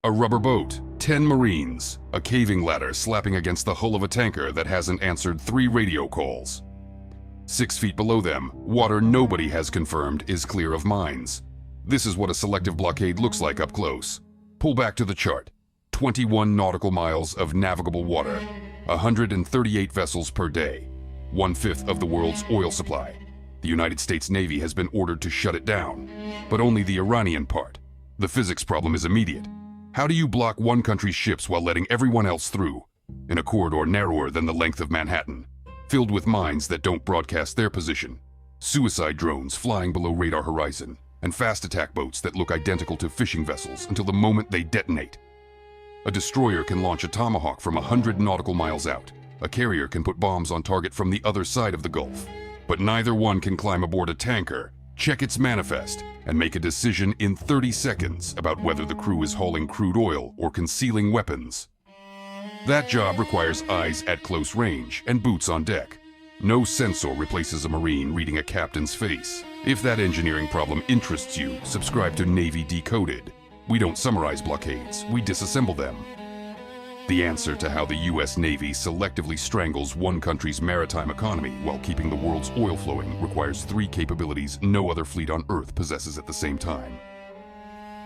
A rubber boat, 10 Marines, a caving ladder slapping against the hull of a tanker that hasn't answered 3 radio calls. 6 feet below them, water nobody has confirmed is clear of mines. This is what a selective blockade looks like up close. Pull back to the chart. 21 nautical miles of navigable water, 138 vessels per day, 1/5 of the world's oil supply. The United States Navy has been ordered to shut it down, but only the Iranian part. The physics problem is immediate. How do you block one country's ships while letting everyone else through, in a corridor narrower than the length of Manhattan, filled with mines that don't broadcast their position, suicide drones flying below radar horizon, and fast attack boats that look identical to fishing vessels until the moment they detonate? A destroyer can launch a Tomahawk from 100 nautical miles out. A carrier can put bombs on target from the other side of the Gulf. But neither one can climb aboard a tanker, check its manifest, and make a decision in 30 seconds about whether the crew is hauling crude oil or concealing weapons. That job requires eyes at close range and boots on deck. No sensor replaces a Marine reading a captain's face. If that engineering problem interests you, subscribe to Navy Decoded. We don't summarize blockades, we disassemble them. The answer to how the US Navy selectively strangles one country's maritime economy while keeping the world's oil flowing requires 3 capabilities no other fleet on Earth possesses at the same time.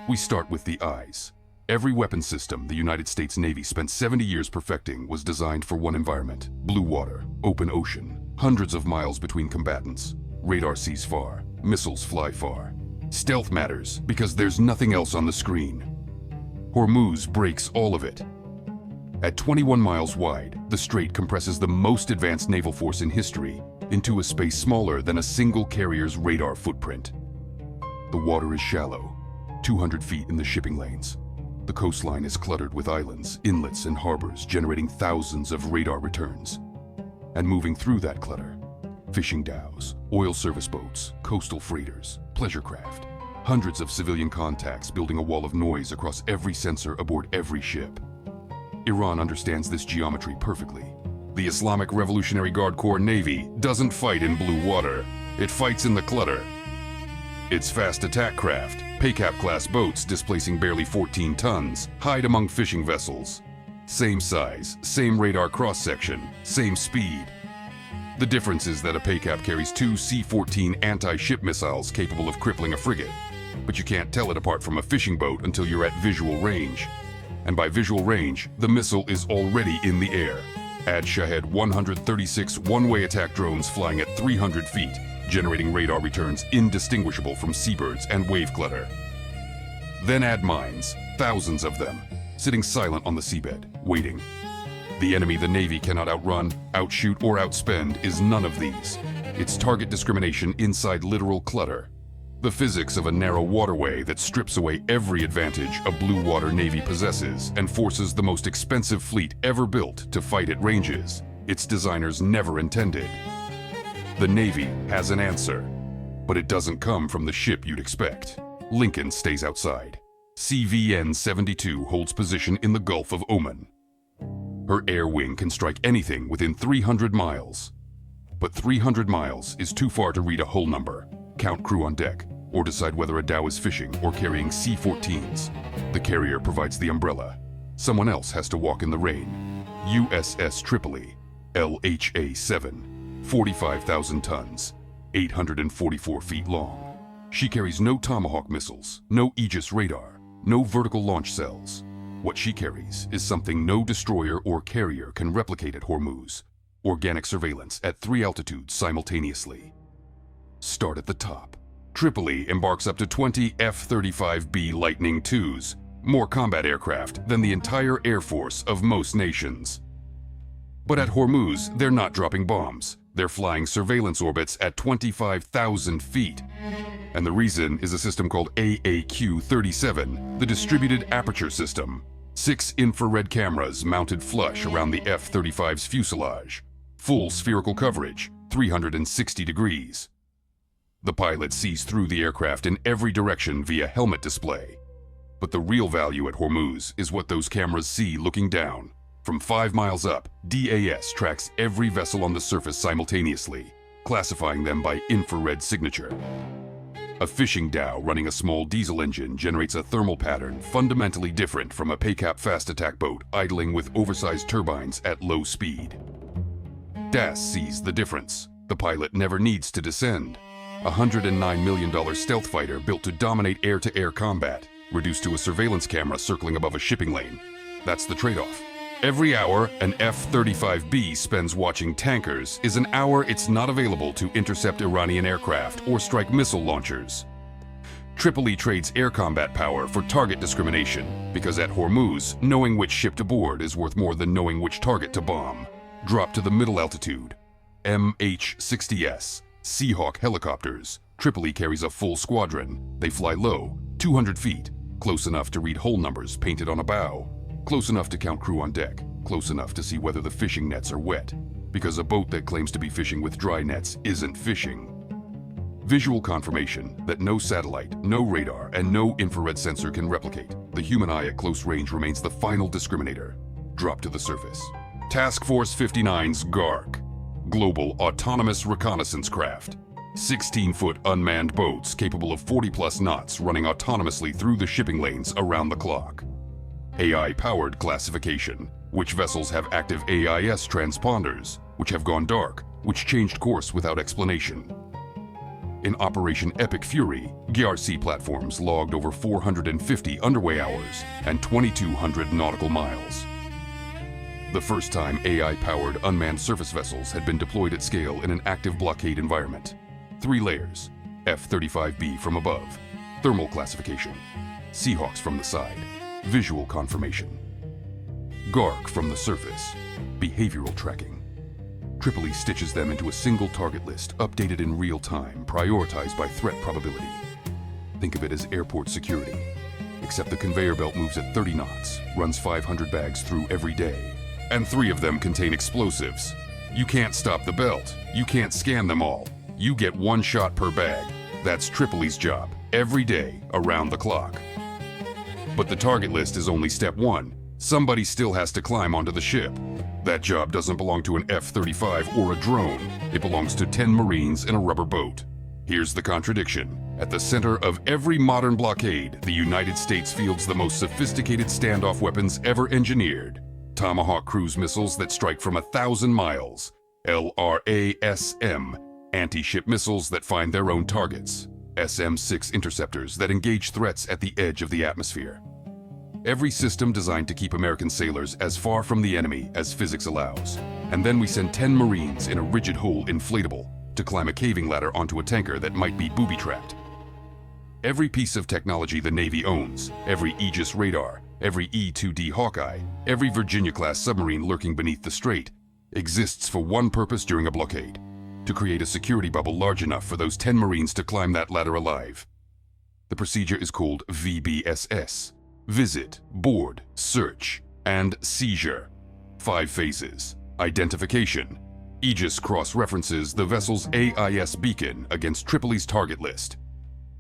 We start with the eyes. Every weapon system the United States Navy spent 70 years perfecting was designed for one environment: blue water, open ocean, hundreds of miles between combatants. Radar sees far, missiles fly far. Stealth matters because there's nothing else on the screen. Hormuz breaks all of it. At 21 miles wide, the strait compresses the most advanced naval force in history into a space smaller than a single carrier's radar footprint. The water is shallow, 200 feet in the shipping lanes. The coastline is cluttered with islands, inlets, and harbors generating thousands of radar returns. And moving through that clutter, fishing dhows, oil service boats, coastal freighters, pleasure craft, hundreds of civilian contacts building a wall of noise across every sensor aboard every ship. Iran understands this geometry perfectly. The Islamic Revolutionary Guard Corps Navy doesn't fight in blue water, it fights in the clutter. Its fast attack craft, PACAP-class boats displacing barely 14 tons, hide among fishing vessels. Same size, same radar cross-section, same speed. The difference is that a PACAP carries 2 C-14 anti-ship missiles capable of crippling a frigate, but you can't tell it apart from a fishing boat until you're at visual range. And by visual range, the missile is already in the air. Add Shahed 136 one-way attack drones flying at 300 feet, generating radar returns indistinguishable from seabirds and wave clutter. Then add mines, thousands of them, sitting silent on the seabed, waiting. The enemy the Navy cannot outrun, outshoot, or outspend is none of these. It's target discrimination inside literal clutter. The physics of a narrow waterway that strips away every advantage a blue water Navy possesses and forces the most expensive fleet ever built to fight at ranges its designers never intended. The Navy has an answer, but it doesn't come from the ship you'd expect. Lincoln stays outside. CVN-72 holds position in the Gulf of Oman. Her air wing can strike anything within 300 miles. But 300 miles is too far to read a hull number, count crew on deck, or decide whether a dhow is fishing or carrying C-14s. The carrier provides the umbrella. Someone else has to walk in the rain. Uss Tripoli, LHA-7, 45,000 tons, 844 feet long. She carries no Tomahawk missiles, no Aegis radar, no vertical launch cells. What she carries is something no destroyer or carrier can replicate at Hormuz: organic surveillance at 3 altitudes simultaneously. Start at the top. Tripoli embarks up to 20 F-35B Lightning IIs, more combat aircraft than the entire air force of most nations. But at Hormuz, they're not dropping bombs. They're flying surveillance orbits at 25,000 feet. And the reason is a system called AAQ-37, the Distributed Aperture System. 6 infrared cameras mounted flush around the F-35's fuselage. Full spherical coverage, 360 degrees. The pilot sees through the aircraft in every direction via helmet display. But the real value at Hormuz is what those cameras see looking down. From 5 miles up, DAS tracks every vessel on the surface simultaneously, classifying them by infrared signature. A fishing dhow running a small diesel engine generates a thermal pattern fundamentally different from a paycap fast attack boat idling with oversized turbines at low speed. DAS sees the difference. The pilot never needs to descend. A $109 million stealth fighter built to dominate air-to-air combat, reduced to a surveillance camera circling above a shipping lane. That's the trade-off. Every hour an F-35B spends watching tankers is an hour it's not available to intercept Iranian aircraft or strike missile launchers. Tripoli trades air combat power for target discrimination because at Hormuz, knowing which ship to board is worth more than knowing which target to bomb. Drop to the middle altitude. MH-60S, Seahawk helicopters. Tripoli carries a full squadron. They fly low, 200 feet, close enough to read hull numbers painted on a bow. Close enough to count crew on deck, close enough to see whether the fishing nets are wet, because a boat that claims to be fishing with dry nets isn't fishing. Visual confirmation that no satellite, no radar, and no infrared sensor can replicate. The human eye at close range remains the final discriminator. Drop to the surface. Task Force 59's GARC, Global Autonomous Reconnaissance Craft. 16-foot unmanned boats capable of 40-plus knots running autonomously through the shipping lanes around the clock. AI-powered classification, which vessels have active AIS transponders, which have gone dark, which changed course without explanation. In Operation Epic Fury, GRC platforms logged over 450 underway hours and 2,200 nautical miles. The first time AI-powered unmanned surface vessels had been deployed at scale in an active blockade environment. 3 layers: F-35B from above, thermal classification; Seahawks from the side, visual confirmation; GARC from the surface, behavioral tracking. Tripoli stitches them into a single target list, updated in real time, prioritized by threat probability. Think of it as airport security, except the conveyor belt moves at 30 knots, runs 500 bags through every day, and 3 of them contain explosives. You can't stop the belt. You can't scan them all. You get 1 shot per bag. That's Tripoli's job, every day, around the clock. But the target list is only step 1. Somebody still has to climb onto the ship. That job doesn't belong to an F-35 or a drone. It belongs to 10 Marines in a rubber boat. Here's the contradiction. At the center of every modern blockade, the United States fields the most sophisticated standoff weapons ever engineered. Tomahawk cruise missiles that strike from 1,000 miles. LRASM, anti-ship missiles that find their own targets. SM-6 interceptors that engage threats at the edge of the atmosphere. Every system designed to keep American sailors as far from the enemy as physics allows. And then we send 10 Marines in a rigid hull inflatable to climb a caving ladder onto a tanker that might be booby-trapped. Every piece of technology the Navy owns, every Aegis radar, every E-2D Hawkeye, every Virginia-class submarine lurking beneath the strait, exists for one purpose during a blockade: to create a security bubble large enough for those 10 Marines to climb that ladder alive. The procedure is called VBSS. Visit, board, search, and seizure. 5 phases. Identification. Aegis cross-references the vessel's AIS beacon against Tripoli's target list.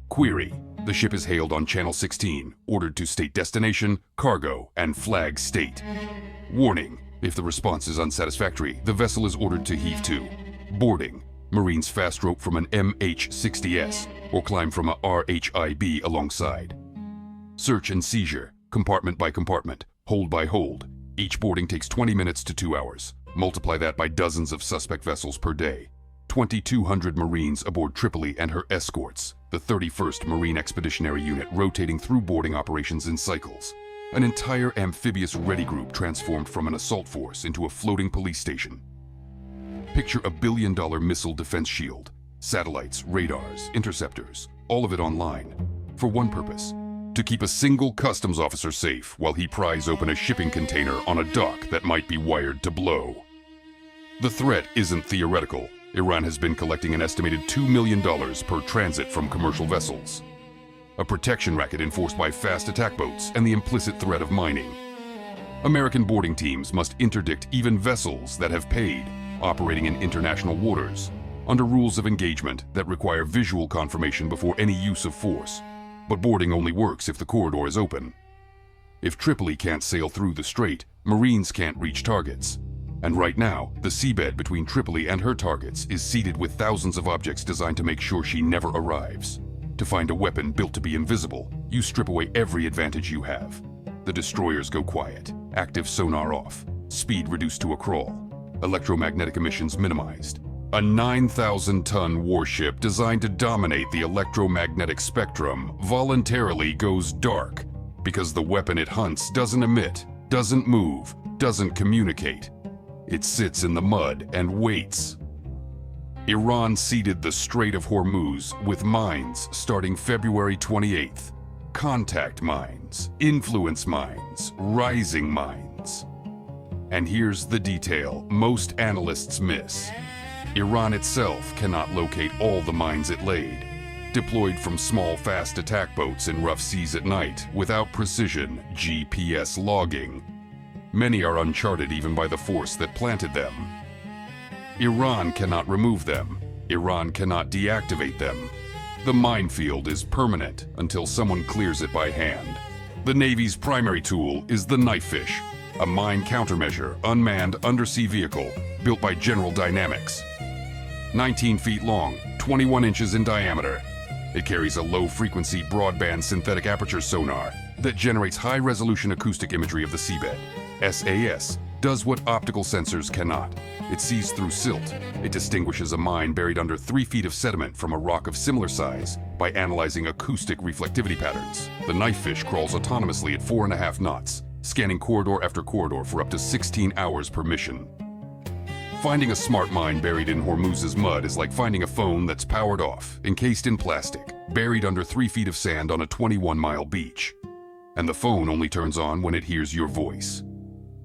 Query. The ship is hailed on Channel 16, ordered to state destination, cargo, and flag state. Warning. If the response is unsatisfactory, the vessel is ordered to heave to. Boarding. Marines fast rope from an MH-60S or climb from a RHIB alongside. Search and seizure, compartment by compartment, hold by hold. Each boarding takes 20 minutes to 2 hours. Multiply that by dozens of suspect vessels per day. 2,200 Marines aboard Tripoli and her escorts, the 31st Marine Expeditionary Unit rotating through boarding operations in cycles. An entire amphibious ready group transformed from an assault force into a floating police station. Picture a billion-dollar missile defense shield. Satellites, radars, interceptors, all of it online. For one purpose: to keep a single customs officer safe while he pries open a shipping container on a dock that might be wired to blow. The threat isn't theoretical. Iran has been collecting an estimated $2 million per transit from commercial vessels. A protection racket enforced by fast attack boats and the implicit threat of mining. American boarding teams must interdict even vessels that have paid, operating in international waters, under rules of engagement that require visual confirmation before any use of force. But boarding only works if the corridor is open. If Tripoli can't sail through the strait, Marines can't reach targets. And right now, the seabed between Tripoli and her targets is seeded with thousands of objects designed to make sure she never arrives. To find a weapon built to be invisible, you strip away every advantage you have. The destroyers go quiet, active sonar off, speed reduced to a crawl, electromagnetic emissions minimized. A 9,000-ton warship designed to dominate the electromagnetic spectrum voluntarily goes dark because the weapon it hunts doesn't emit, doesn't move, doesn't communicate. It sits in the mud and waits. Iran seeded the Strait of Hormuz with mines starting February 28th. Contact mines, influence mines, rising mines. And here's the detail most analysts miss. Iran itself cannot locate all the mines it laid. Deployed from small, fast attack boats in rough seas at night without precision GPS logging. Many are uncharted even by the force that planted them. Iran cannot remove them. Iran cannot deactivate them. The minefield is permanent until someone clears it by hand. The Navy's primary tool is the knife fish, a mine countermeasure, unmanned undersea vehicle built by General Dynamics. 19 feet long, 21 inches in diameter. It carries a low-frequency broadband synthetic aperture sonar that generates high-resolution acoustic imagery of the seabed. SAS does what optical sensors cannot. It sees through silt. It distinguishes a mine buried under 3 feet of sediment from a rock of similar size by analyzing acoustic reflectivity patterns. The knife fish crawls autonomously at 4.5 knots, scanning corridor after corridor for up to 16 hours per mission. Finding a smart mine buried in Hormuz's mud is like finding a phone that's powered off, encased in plastic, buried under 3 feet of sand on a 21-mile beach. And the phone only turns on when it hears your voice.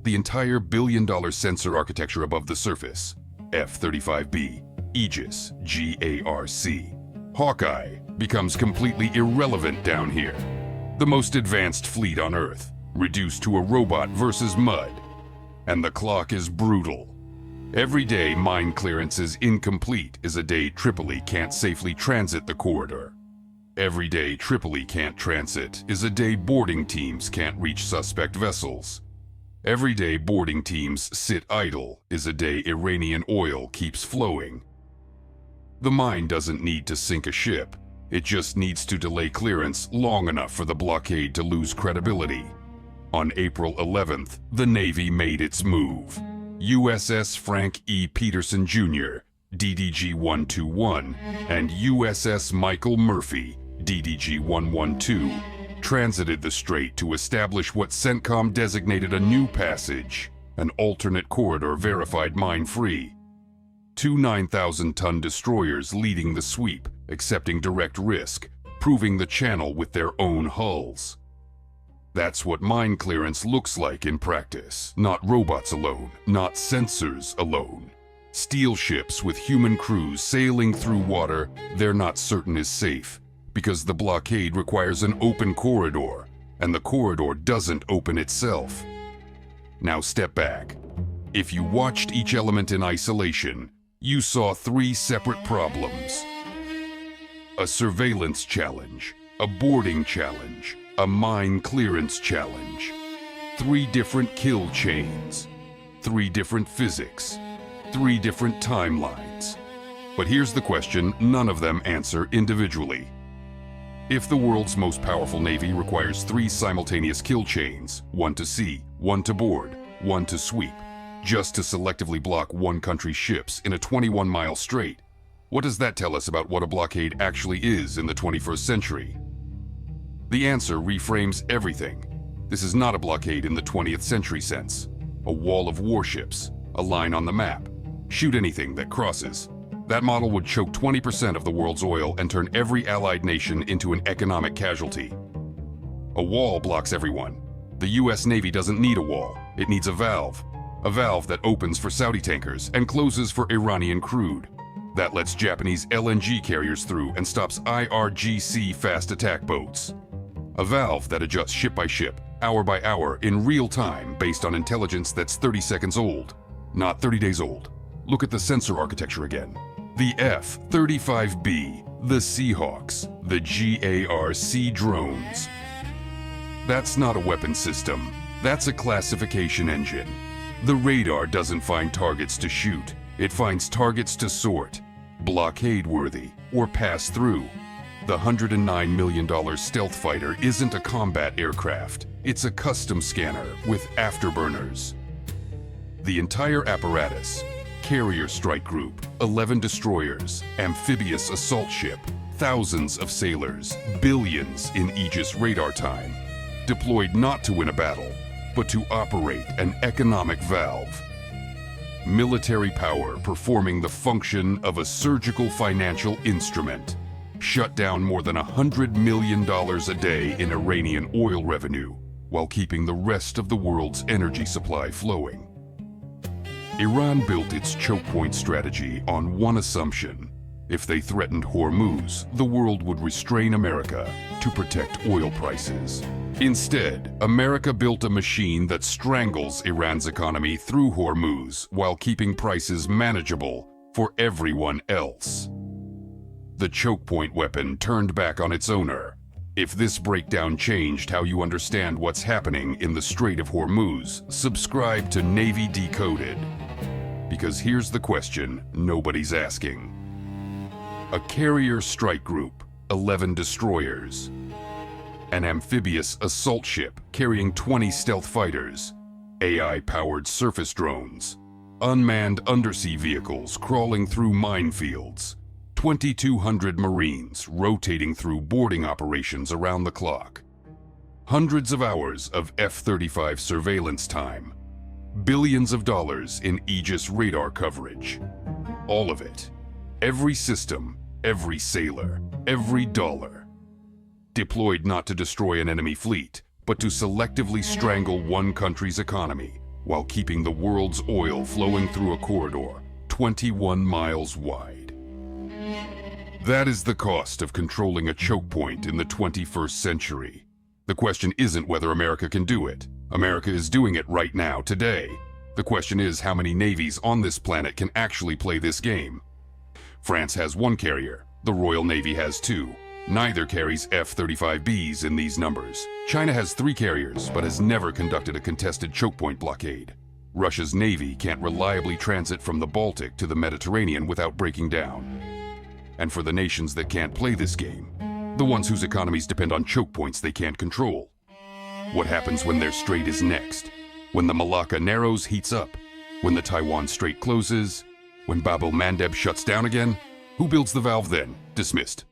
The entire billion-dollar sensor architecture above the surface, F-35B, Aegis, GARC, Hawkeye, becomes completely irrelevant down here. The most advanced fleet on Earth, reduced to a robot versus mud. And the clock is brutal. Every day mine clearance is incomplete is a day Tripoli can't safely transit the corridor. Every day Tripoli can't transit is a day boarding teams can't reach suspect vessels. Every day boarding teams sit idle is a day Iranian oil keeps flowing. The mine doesn't need to sink a ship. It just needs to delay clearance long enough for the blockade to lose credibility. On April 11th, the Navy made its move. USS Frank E. Peterson Jr., DDG-121, and USS Michael Murphy, DDG-112, transited the strait to establish what CENTCOM designated a new passage, an alternate corridor verified mine-free. 2 9,000-ton destroyers leading the sweep, accepting direct risk, proving the channel with their own hulls. That's what mine clearance looks like in practice. Not robots alone, not sensors alone. Steel ships with human crews sailing through water they're not certain is safe, because the blockade requires an open corridor, and the corridor doesn't open itself. Now step back. If you watched each element in isolation, you saw 3 separate problems. A surveillance challenge, a boarding challenge, a mine clearance challenge. 3 different kill chains, 3 different physics, 3 different timelines. But here's the question none of them answer individually. If the world's most powerful navy requires 3 simultaneous kill chains, 1 to sea, 1 to board, 1 to sweep, just to selectively block one country's ships in a 21-mile strait, what does that tell us about what a blockade actually is in the 21st century? The answer reframes everything. This is not a blockade in the 20th century sense. A wall of warships, a line on the map. Shoot anything that crosses. That model would choke 20% of the world's oil and turn every allied nation into an economic casualty. A wall blocks everyone. The US Navy doesn't need a wall. It needs a valve. A valve that opens for Saudi tankers and closes for Iranian crude. That lets Japanese LNG carriers through and stops IRGC fast attack boats. A valve that adjusts ship by ship, hour by hour, in real time based on intelligence that's 30 seconds old, not 30 days old. Look at the sensor architecture again. The F-35B, the Seahawks, the GARC drones. That's not a weapon system. That's a classification engine. The radar doesn't find targets to shoot. It finds targets to sort, blockade-worthy, or pass through. The $109 million stealth fighter isn't a combat aircraft. It's a custom scanner with afterburners. The entire apparatus, carrier strike group, 11 destroyers, amphibious assault ship, thousands of sailors, billions in Aegis radar time, deployed not to win a battle, but to operate an economic valve. Military power performing the function of a surgical financial instrument, shut down more than $100 million a day in Iranian oil revenue, while keeping the rest of the world's energy supply flowing. Iran built its chokepoint strategy on one assumption: if they threatened Hormuz, the world would restrain America to protect oil prices. Instead, America built a machine that strangles Iran's economy through Hormuz while keeping prices manageable for everyone else. The chokepoint weapon turned back on its owner. If this breakdown changed how you understand what's happening in the Strait of Hormuz, subscribe to Navy Decoded. Because here's the question nobody's asking. A carrier strike group, 11 destroyers. An amphibious assault ship carrying 20 stealth fighters. AI-powered surface drones. Unmanned undersea vehicles crawling through minefields. 2,200 Marines rotating through boarding operations around the clock. Hundreds of hours of F-35 surveillance time. Billions of dollars in Aegis radar coverage. All of it. Every system, every sailor, every dollar. Deployed not to destroy an enemy fleet, but to selectively strangle one country's economy while keeping the world's oil flowing through a corridor 21 miles wide. That is the cost of controlling a choke point in the 21st century. The question isn't whether America can do it. America is doing it right now, today. The question is how many navies on this planet can actually play this game. France has one carrier. The Royal Navy has two. Neither carries F-35Bs in these numbers. China has 3 carriers, but has never conducted a contested chokepoint blockade. Russia's Navy can't reliably transit from the Baltic to the Mediterranean without breaking down. And for the nations that can't play this game, the ones whose economies depend on choke points they can't control, what happens when their strait is next? When the Malacca Narrows heats up? When the Taiwan Strait closes? When Bab el-Mandeb shuts down again? Who builds the valve then? Dismissed.